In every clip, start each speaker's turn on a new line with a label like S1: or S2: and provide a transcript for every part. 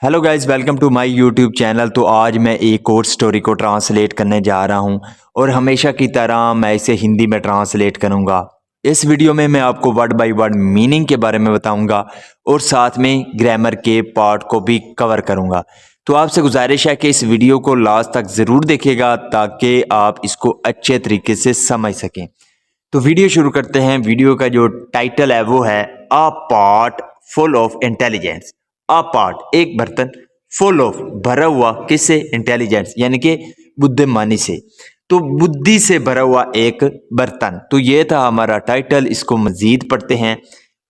S1: Hello guys, welcome to my YouTube channel. तो आज मैं एक और स्टोरी को ट्रांसलेट करने जा रहा हूं और हमेशा की तरह मैं इसे हिंदी में ट्रांसलेट करूंगा। इस वीडियो में मैं आपको वर्ड बाय वर्ड मीनिंग के बारे में बताऊंगा और साथ में ग्रामर के पार्ट को भी कवर करूंगा। तो आपसे गुजारिश है कि इस वीडियो को लास्ट तक ज़रूर देखिएगा ताकि आप इसको अच्छे तरीके से समझ सकें। तो वीडियो शुरू करते हैं। वीडियो का जो टाइटल है वो है अ pot full of intelligence. A pot एक बर्तन, फुल ऑफ भरा हुआ, किससे? इंटेलिजेंस यानी कि बुद्धिमानी से। तो बुद्धि से भरा हुआ एक बर्तन। तो ये था हमारा टाइटल। इसको मजीद पढ़ते हैं।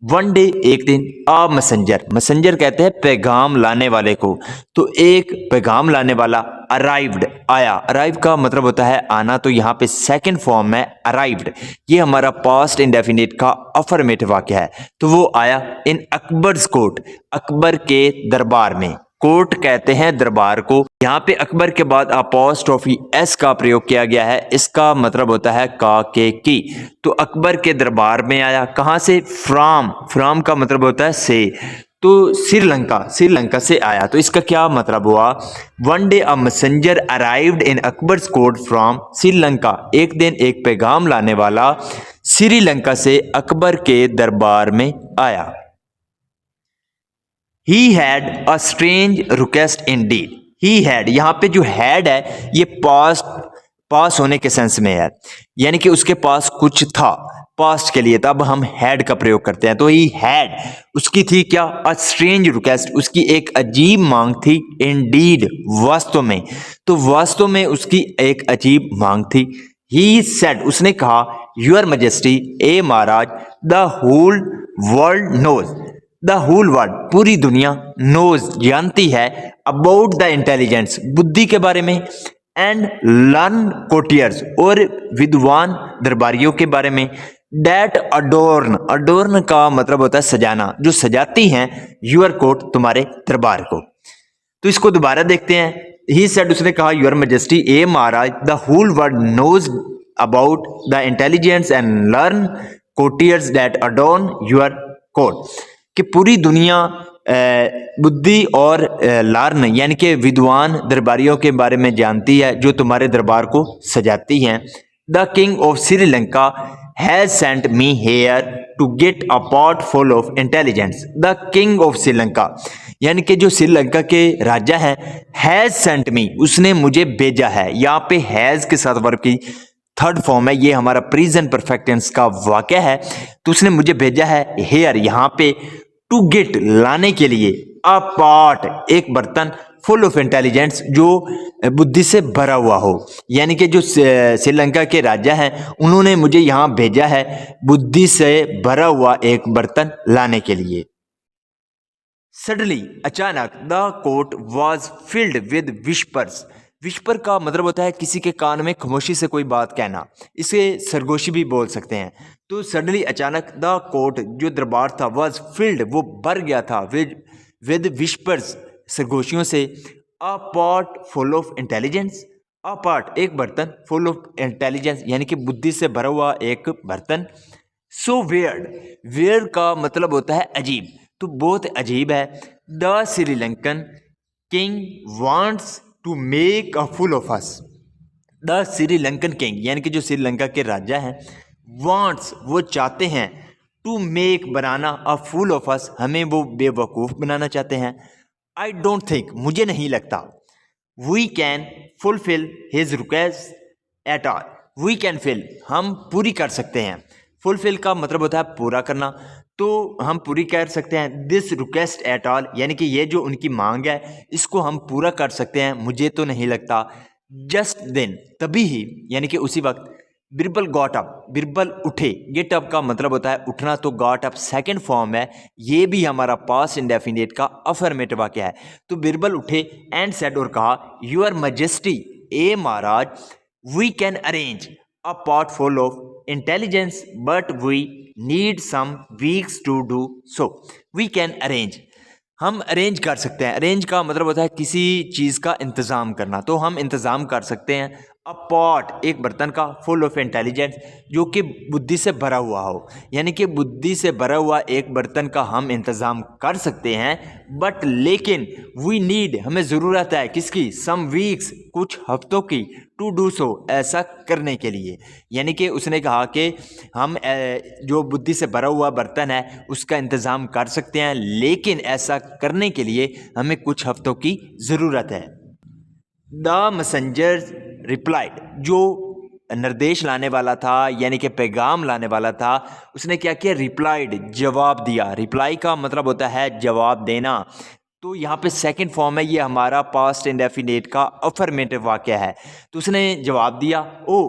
S1: वन डे एक दिन, आ मैसेंजर, मैसेंजर कहते हैं पैगाम लाने वाले को। तो एक पैगाम लाने वाला अराइव्ड, आया। अराइव का मतलब होता है आना, तो यहाँ पे सेकंड फॉर्म में अराइव्ड। ये हमारा पास्ट इंडेफिनिट का अफर्मेटिव वाक्य है। तो वो आया इन अकबर्स कोर्ट, अकबर के दरबार में। कोर्ट कहते हैं दरबार को। यहाँ पे अकबर के बाद अपोस्ट्रोफी एस का प्रयोग किया गया है। इसका मतलब होता है का के की। तो अकबर के दरबार में आया, कहाँ से? फ्राम, फ्राम का मतलब होता है से। तो श्रीलंका, श्रीलंका से आया। तो इसका क्या मतलब हुआ? One day a messenger arrived in Akbar's court from Sri Lanka. एक दिन एक पैगाम लाने वाला श्रीलंका से अकबर के दरबार में आया। He had a strange request indeed. He had, यहाँ पे जो had है ये पास होने के सेंस में है, यानी कि उसके पास कुछ था पास्ट के लिए। तब हम had का प्रयोग करते हैं। तो he had, उसकी थी क्या? a strange request, उसकी एक अजीब मांग थी। indeed, वास्तव में। तो वास्तव में उसकी एक अजीब मांग थी। he said, उसने कहा, your majesty, ए महाराज, the whole world knows, the whole world, पूरी दुनिया, नोज जानती है, अबाउट द इंटेलिजेंस, बुद्धि के बारे में, एंड लर्न कोटियर्स, और विद्वान दरबारियों के बारे में, डेट अडोर्न, अडोर्न का मतलब होता है सजाना, जो सजाती हैं यूर कोर्ट, तुम्हारे दरबार को। तो इसको दोबारा देखते हैं। ही सेड, उसने कहा, यूर मैजेस्टी, ए महाराज, the whole world knows about the intelligence and learn courtiers that adorn your court, कि पूरी दुनिया बुद्धि और लार्न यानी कि विद्वान दरबारियों के बारे में जानती है जो तुम्हारे दरबार को सजाती हैं। The king of Sri Lanka has sent me here to get a pot full of intelligence. The king of Sri Lanka यानी कि जो श्रीलंका के राजा हैं, हैज सेंट मी, उसने मुझे भेजा है। यहाँ पे हैज के साथ वर्ब की थर्ड फॉर्म है। ये हमारा प्रेजेंट परफेक्ट टेंस का वाक्य है। तो उसने मुझे भेजा है हेयर, यहाँ पे टू गेट, लाने के लिए, अ पॉट, एक बर्तन, फुल ऑफ इंटेलिजेंस, जो बुद्धि से भरा हुआ हो। यानी कि जो श्रीलंका के राजा हैं उन्होंने मुझे यहाँ भेजा है बुद्धि से भरा हुआ एक बर्तन लाने के लिए। सडनली, अचानक, the court was filled with whispers. Whisper का मतलब होता है किसी के कान में खामोशी से कोई बात कहना, इसे सरगोशी भी बोल सकते हैं। तो सडनली, अचानक, द कोर्ट, जो दरबार था, वॉज फिल्ड, वो भर गया था, विद विस्पर्स, सरगोशियों से। अ pot full of intelligence, a pot, एक बर्तन, फुल ऑफ इंटेलिजेंस यानी कि बुद्धि से भरा हुआ एक बर्तन। सो वेयर्ड, वेयर्ड का मतलब होता है अजीब, तो बहुत अजीब है। The Sri Lankan king wants to make a fool of us. The Sri Lankan king यानी कि जो श्रीलंका के राजा हैं, वांट्स, वो चाहते हैं, टू मेक, बनाना, अ फुल ऑफ अस, हमें वो बेवकूफ़ बनाना चाहते हैं। आई डोंट थिंक, मुझे नहीं लगता, we can fulfil his request at all. We can fill, हम पूरी कर सकते हैं। फुलफिल का मतलब होता है पूरा करना, तो हम पूरी कर सकते हैं। दिस रिक्वेस्ट एट ऑल यानी कि ये जो उनकी मांग है इसको हम पूरा कर सकते हैं, मुझे तो नहीं लगता। जस्ट देन, तभी ही, यानी कि उसी वक्त, बिरबल गॉट अप, बिरबल उठे। गेट अप का मतलब होता है उठना, तो गॉट अप सेकंड फॉर्म है। ये भी हमारा पास्ट इंडेफिनिट का अफर्मेटिव वाक्य है। तो बिरबल उठे एंड सेड, और कहा, यूर मैजेस्टी, ए महाराज, we can arrange a pot full of intelligence but we need some weeks to do so. We can arrange, हम अरेंज कर सकते हैं। अरेंज का मतलब होता है किसी चीज़ का इंतज़ाम करना, तो हम इंतज़ाम कर सकते हैं। अ पॉट एक बर्तन का फुल ऑफ इंटेलिजेंस जो कि बुद्धि से भरा हुआ हो, यानी कि बुद्धि से भरा हुआ एक बर्तन का हम इंतज़ाम कर सकते हैं, बट लेकिन वी नीड हमें ज़रूरत है किसकी, सम वीक्स कुछ हफ्तों की, टू डू सो ऐसा करने के लिए। यानी कि उसने कहा कि हम जो बुद्धि से भरा हुआ बर्तन है उसका इंतज़ाम कर सकते हैं, लेकिन ऐसा करने के लिए हमें कुछ हफ्तों की ज़रूरत है। द मैसेंजर रिप्लाइड, जो निर्देश लाने वाला था यानी कि पैगाम लाने वाला था, उसने क्या किया, रिप्लाइड जवाब दिया। रिप्लाई का मतलब होता है जवाब देना। तो यहाँ पे सेकंड फॉर्म है, ये हमारा पास्ट इंडेफिनिट का अफर्मेटिव वाक्य है। तो उसने जवाब दिया, oh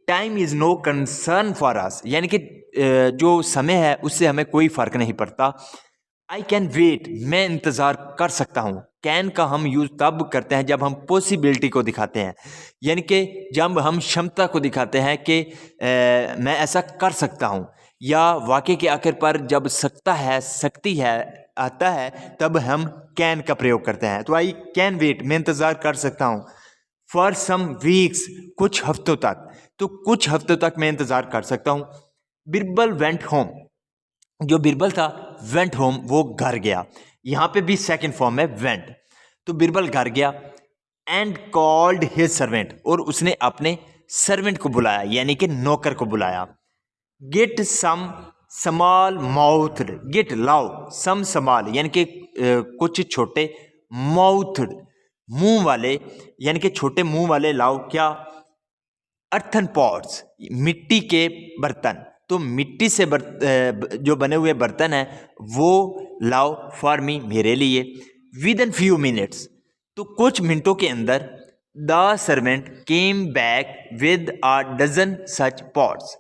S1: time is no concern for us, यानी कि जो समय है उससे हमें कोई फ़र्क नहीं पड़ता। आई कैन वेट, मैं इंतज़ार कर सकता हूँ। कैन का हम यूज़ तब करते हैं जब हम पॉसिबिलिटी को दिखाते हैं, यानी कि जब हम क्षमता को दिखाते हैं कि मैं ऐसा कर सकता हूँ, या वाक्य के आखिर पर जब सकता है, सकती है आता है, तब हम कैन का प्रयोग करते हैं। तो आई कैन वेट, मैं इंतज़ार कर सकता हूँ। फॉर सम वीक्स, कुछ हफ्तों तक, तो कुछ हफ्तों तक मैं इंतज़ार कर सकता हूँ। बिरबल वेंट होम, जो बिरबल था वेंट होम, वो घर गया। यहाँ पे भी सेकंड फॉर्म है वेंट। तो बिरबल घर गया एंड कॉल्ड हिज सर्वेंट, और उसने अपने सर्वेंट को बुलाया यानी कि नौकर को बुलाया। Get some small mouthed, gate लाओ, सम स्मॉल यानी कि कुछ छोटे, माउथड मुंह वाले, यानी कि छोटे मुंह वाले लाओ, क्या, अर्थन पॉट्स मिट्टी के बर्तन। तो मिट्टी से जो बने हुए बर्तन हैं वो लाओ, फॉर मी मेरे लिए। विद इन फ्यू मिनट्स, तो कुछ मिनटों के अंदर, the servant came back with a dozen such pots,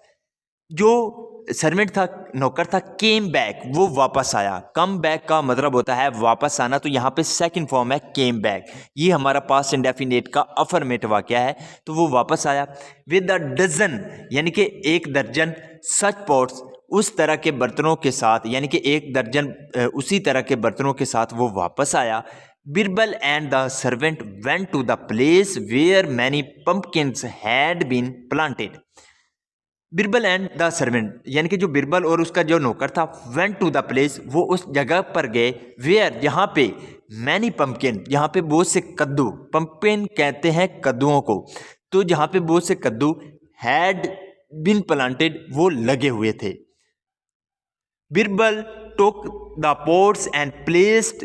S1: जो सर्वेंट था, नौकर था, केम बैक वो वापस आया। कम बैक का मतलब होता है वापस आना, तो यहाँ पे सेकंड फॉर्म है केम बैक। ये हमारा पास्ट इंडेफिनिट का अफर्मेटिव वाक्य है। तो वो वापस आया विद अ डजन, यानी कि एक दर्जन, सच पॉट्स उस तरह के बर्तनों के साथ, यानी कि एक दर्जन उसी तरह के बर्तनों के साथ वो वापस आया। Birbal and the servant went to the place where many pumpkins had been planted. Birbal and the servant, यानी कि जो बिरबल और उसका जो नौकर था, वेंट टू द प्लेस, वो उस जगह पर गए, वेयर जहाँ पे, मैनी पम्पकिन, यहाँ पे बहुत से कद्दू, पम्पकिन कहते हैं कद्दुओं को, तो जहाँ पे बहुत से कद्दू, हैड बिन प्लांटेड वो लगे हुए थे। Birbal took the pots and placed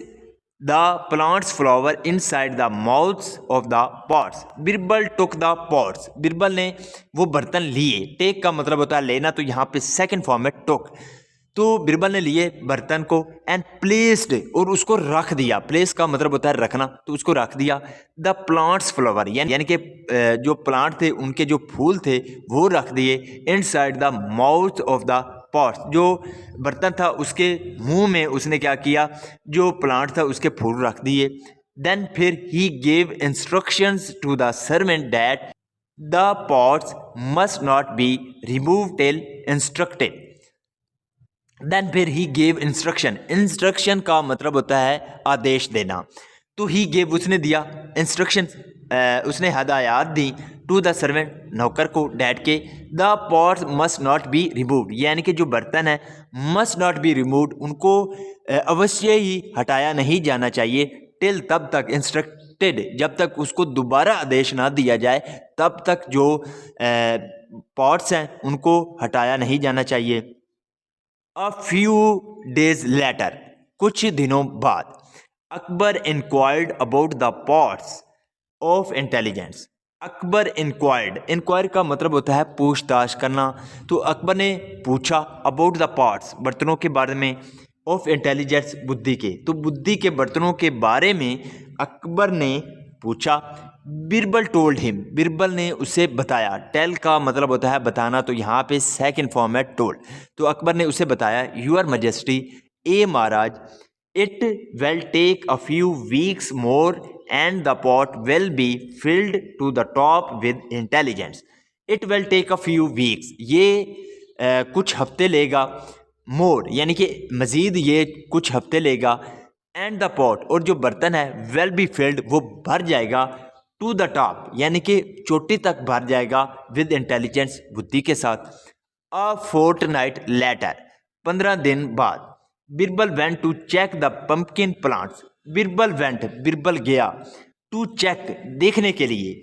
S1: the plants flower inside the mouths of the pots. Birbal took the pots, Birbal ने वो बर्तन लिए। टेक का मतलब होता है लेना, तो यहाँ पे सेकंड फॉर्म है टुक। तो बिरबल ने लिए बर्तन को, एंड प्लेस्ड और उसको रख दिया। प्लेस का मतलब होता है रखना, तो उसको रख दिया। द प्लांट्स फ्लावर यानी कि जो प्लांट थे उनके जो फूल थे वो रख दिए inside the mouth of the pots, जो बर्तन था उसके मुंह में उसने क्या किया, जो प्लांट था उसके फूल रख दिए। देन फिर he gave instructions to the servant that the pots must not be remove till instructed. Then फिर ही गेव इंस्ट्रक्शन, इंस्ट्रक्शन का मतलब होता है आदेश देना। तो ही गेव उसने दिया, इंस्ट्रक्शन उसने हदायत दी, टू द सर्वेंट नौकर को, डैड के, the pots must not be removed, यानी कि जो बर्तन है मस्ट नॉट बी रिमूव्ड, उनको अवश्य ही हटाया नहीं जाना चाहिए, टिल तब तक, इंस्ट्रक्टेड जब तक उसको दोबारा आदेश ना दिया जाए तब तक जो पॉट्स हैं उनको हटाया नहीं जाना चाहिए। अ फ्यू डेज लेटर, कुछ दिनों बाद, Akbar inquired about the pots of intelligence. Akbar inquired, inquire का मतलब होता है पूछताछ करना। तो अकबर ने पूछा अबाउट द पार्ट्स, बर्तनों के बारे में, ऑफ इंटेलिजेंस बुद्धि के, तो बुद्धि के बर्तनों के बारे में अकबर ने पूछा। बिरबल टोल्ड हिम, बिरबल ने उसे बताया। टेल का मतलब होता है बताना, तो यहाँ पे सेकंड फॉर्म है टोल्ड। तो अकबर ने उसे बताया, यूर मजेस्टी, ए महाराज, it will take a few weeks more and the pot will be filled to the top with intelligence. It will take a few weeks, ये कुछ हफ्ते लेगा, more यानी कि मज़ीद ये कुछ हफ्ते लेगा, and the pot और जो बर्तन है will be filled वो भर जाएगा टू द टॉप, यानी कि चोटी तक भर जाएगा विद इंटेलिजेंस, बुद्धि के साथ। अ फोर्टनाइट लेटर, 15 दिन बाद, Birbal went to check the pumpkin plants, Birbal गया, टू चेक, देखने के लिए,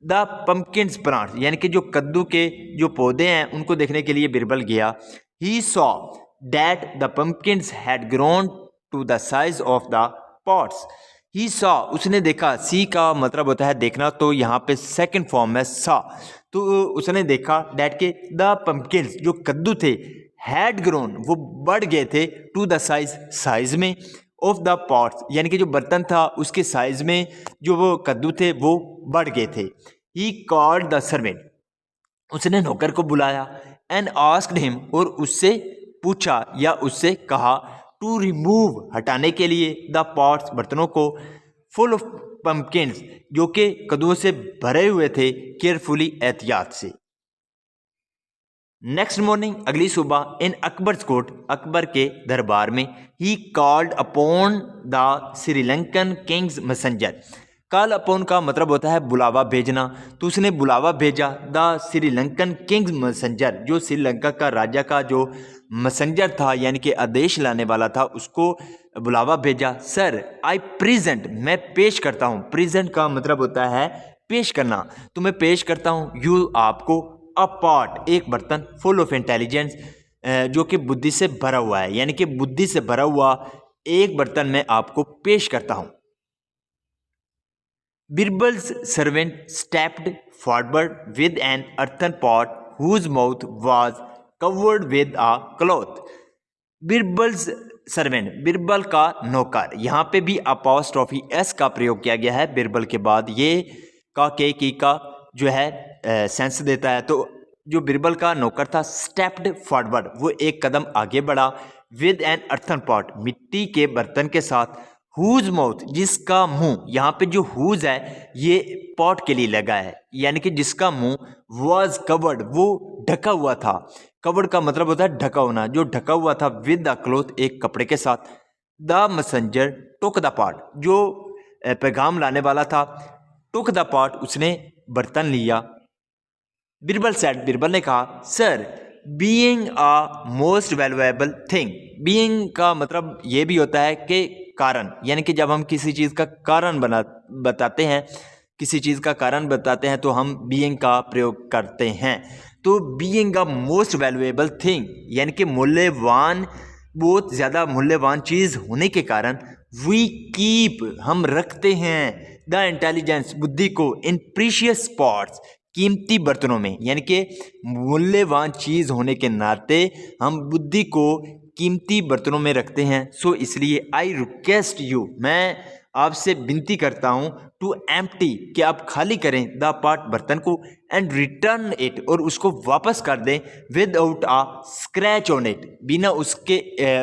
S1: द पंपकिन प्लांट्स, यानी कि जो कद्दू के जो पौधे हैं उनको देखने के लिए बिरबल गया। He saw that the pumpkins had grown to the size of the pots. He saw, उसने देखा, सी का मतलब होता है देखना, तो यहाँ पे सेकंड फॉर्म है सॉ, तो उसने देखा दैट के द पंपकिन्स, जो कद्दू थे, हैड ग्रोन, वो बढ़ गए थे, टू द साइज, साइज में, ऑफ द पॉट्स, यानी कि जो बर्तन था उसके साइज में जो वो कद्दू थे वो बढ़ गए थे। ही कॉल्ड द सर्वेंट, उसने नौकर को बुलाया, एंड आस्क्ड हिम, और उससे पूछा या उससे कहा, टू रिमूव, हटाने के लिए, द पॉट्स, बर्तनों को, फुल ऑफ पंपकिन्स, जो कि कद्दुओं से भरे हुए थे, केयरफुली, एहतियात से। नेक्स्ट मॉर्निंग, अगली सुबह, इन अकबर्स कोर्ट, अकबर के दरबार में, he called upon the Sri Lankan Kings messenger. Call upon का मतलब होता है बुलावा भेजना, तो उसने बुलावा भेजा, द श्रीलंकन किंग्स मैसेंजर, जो श्रीलंका का राजा का जो मैसेंजर था, यानी कि आदेश लाने वाला था, उसको बुलावा भेजा। सर, आई प्रेजेंट, मैं पेश करता हूँ, प्रेजेंट का मतलब होता है पेश करना, तो मैं पेश करता हूँ, यू, आपको, अ पॉट, एक बर्तन, फुल ऑफ इंटेलिजेंस, जो कि बुद्धि से भरा हुआ है, यानी कि बुद्धि से भरा हुआ एक बर्तन मैं आपको पेश करता हूं। Birbal's servant stepped forward with an earthen pot whose mouth was covered with a cloth. Birbal's servant, Birbal का नौकर, यहाँ पे भी अपॉस्ट्रोफी एस का प्रयोग किया गया है बिरबल के बाद, ये का के की का जो है सेंस देता है। तो जो बिरबल का नौकर था, स्टेप्ड फॉरवर्ड, वो एक कदम आगे बढ़ा, विद एन अर्थन पॉट, मिट्टी के बर्तन के साथ, हुज माउथ, जिसका मुंह, यहाँ पे जो हुज है ये पॉट के लिए लगा है, यानी कि जिसका मुंह, वाज कवर्ड, वो ढका हुआ था, कवर्ड का मतलब होता है ढका होना, जो ढका हुआ था, विद द क्लोथ, एक कपड़े के साथ। The messenger took the pot, जो पैगाम लाने वाला था, टुक द पॉट, उसने बर्तन लिया। बिरबल सेड, बिरबल ने कहा, sir, being a most valuable thing, being का मतलब ये भी होता है कि कारण, यानी कि जब हम किसी चीज़ का कारण बताते हैं, किसी चीज़ का कारण बताते हैं तो हम बीइंग का प्रयोग करते हैं। तो being a most valuable thing, यानी कि मूल्यवान, बहुत ज़्यादा मूल्यवान चीज़ होने के कारण, वी कीप, हम रखते हैं, द इंटेलिजेंस, बुद्धि को, इन प्रीशियस स्पॉट्स, कीमती बर्तनों में, यानी कि मूल्यवान चीज़ होने के नाते हम बुद्धि को कीमती बर्तनों में रखते हैं। सो इसलिए आई रिक्वेस्ट यू, मैं आपसे विनती करता हूँ, टू एम्प्टी, कि आप खाली करें, द पॉट, बर्तन को, एंड रिटर्न इट, और उसको वापस कर दें, without a scratch on it, बिना उसके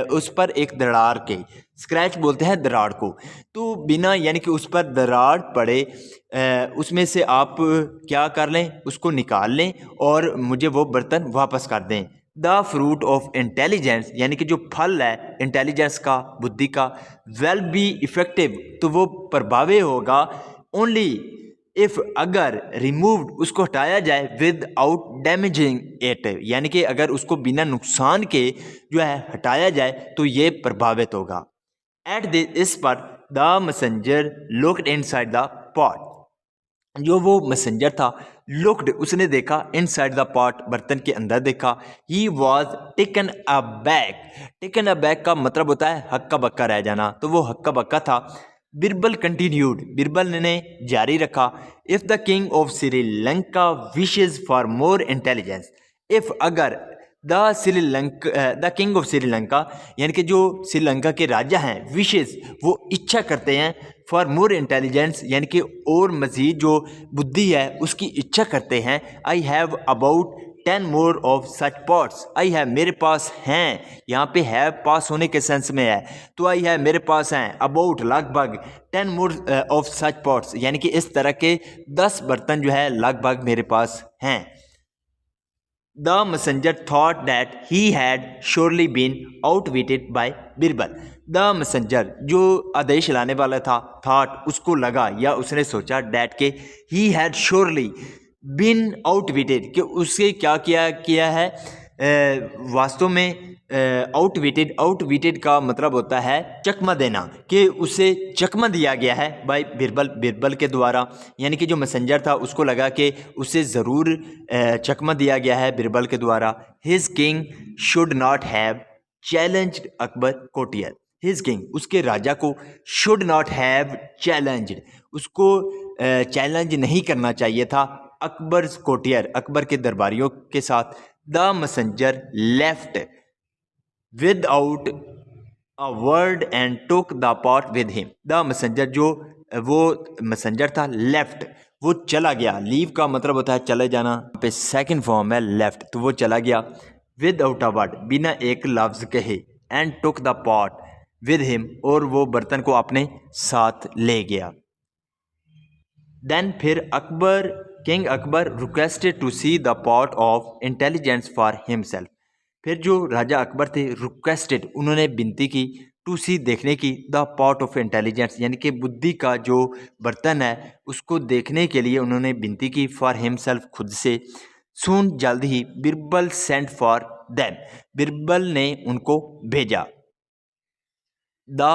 S1: उस पर एक दरार के, स्क्रैच बोलते हैं दरार को, तो बिना, यानी कि उस पर दरार पड़े, उसमें से आप क्या कर लें, उसको निकाल लें और मुझे वो बर्तन वापस कर दें। द फ्रूट ऑफ इंटेलिजेंस, यानी कि जो फल है इंटेलिजेंस का, बुद्धि का, वेल बी इफेक्टिव, तो वो प्रभावी होगा, ओनली इफ, अगर, रिमूव्ड, उसको हटाया जाए, विद आउट डैमेजिंग इट, यानी कि अगर उसको बिना नुकसान के जो है हटाया जाए तो ये प्रभावित होगा। एट दिस पर the messenger looked inside the pot, जो वो मैसेंजर था, लुक्ड, उसने देखा, इनसाइड द पॉट, बर्तन के अंदर देखा। He was taken aback, taken aback का मतलब होता है हक्का बक्का रह जाना, तो वो हक्का बक्का था। बिरबल कंटिन्यूड, बिरबल ने जारी रखा, if the king of Sri Lanka wishes for more intelligence, if, अगर, द किंग ऑफ श्रीलंका, यानी कि जो श्रीलंका के राजा हैं, विशेष, वो इच्छा करते हैं, फॉर मोर इंटेलिजेंस, यानी कि और मज़ीद जो बुद्धि है उसकी इच्छा करते हैं। I have about 10 more of such pots, I have, मेरे पास हैं, यहाँ पे है पास होने के सेंस में है, तो आई हैव, मेरे पास हैं, अबाउट, लगभग, 10 मोर ऑफ सच पॉट्स, यानी कि इस तरह के 10 बर्तन जो है लगभग मेरे पास हैं। The messenger thought that he had surely been outwitted by Birbal, the messenger जो आदेश लाने वाला था थॉट उसको लगा या उसने सोचा डैट के ही हैड श्योरली बिन आउटविटेड कि उससे क्या किया है वास्तव में आउटविटेड का मतलब होता है चकमा देना कि उसे चकमा दिया गया है बाय बिरबल के द्वारा। यानी कि जो मैसेंजर था उसको लगा कि उसे ज़रूर चकमा दिया गया है बिरबल के द्वारा। His king should not have challenged Akbar courtier. His king उसके राजा को शुड नॉट हैव चैलेंज्ड उसको चैलेंज नहीं करना चाहिए था अकबर कोटियर अकबर के दरबारियों के साथ। The messenger left without a word and took the pot with him. The messenger जो वो मैसेंजर था लेफ्ट वो चला गया। लीव का मतलब होता है चले जाना, पे सेकंड फॉर्म है लेफ्ट, तो वो चला गया विदाउट अ वर्ड बिना एक लफ्ज़ कहे and took the pot with him और वो बर्तन को अपने साथ ले गया। देन फिर king Akbar requested to see the pot of intelligence for himself. फिर जो राजा अकबर थे रिक्वेस्टेड उन्होंने विनती की टू सी देखने की द पॉट ऑफ इंटेलिजेंस यानी कि बुद्धि का जो बर्तन है उसको देखने के लिए उन्होंने विनती की फॉर हिमसेल्फ खुद से। सून जल्द ही Birbal sent for them Birbal ने उनको भेजा। The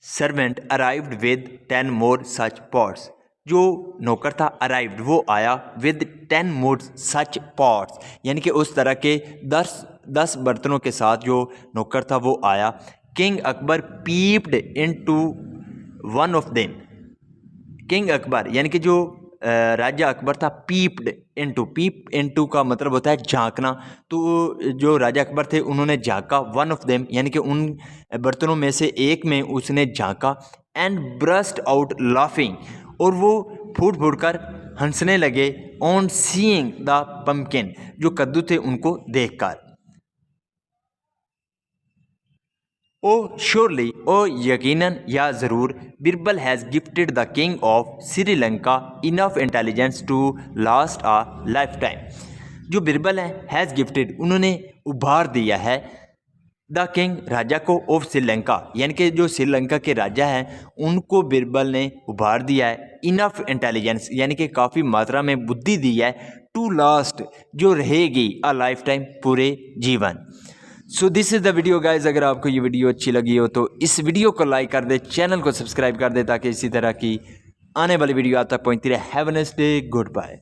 S1: servant arrived with 10 more such pots. जो नौकर था अराइव्ड वो आया विद 10 मोर सच पॉट्स यानी कि उस तरह के 10 बर्तनों के साथ जो नौकर था वो आया। King Akbar peeped into one of them. King Akbar यानी कि जो राजा अकबर था पीप इनटू का मतलब होता है झांकना। तो जो राजा अकबर थे उन्होंने झांका वन ऑफ देम यानी कि उन बर्तनों में से एक में उसने झांका एंड ब्रस्ट आउट लाफिंग और वो फूट कर हंसने लगे ऑन सीइंग द पम्पकिन जो कद्दू थे उनको देखकर। ओ श्योरली ओ यकीनन या ज़रूर Birbal has gifted the king of Sri Lanka enough intelligence to last a lifetime. जो बिरबल है हैज़ गिफ्टेड उन्होंने उभार दिया है द किंग राजा को ऑफ श्रीलंका यानी कि जो श्रीलंका के राजा हैं उनको बिरबल ने उभार दिया है इनफ इंटेलिजेंस यानी कि काफ़ी मात्रा में बुद्धि दी है टू लास्ट जो रहेगी अ लाइफ टाइम पूरे जीवन। So this is the video guys. अगर आपको ये वीडियो अच्छी लगी हो तो इस वीडियो को लाइक कर दे, चैनल को सब्सक्राइब कर दे ताकि इसी तरह की आने वाली वीडियो आप तक पहुँचती रहे। Have a nice day, good bye.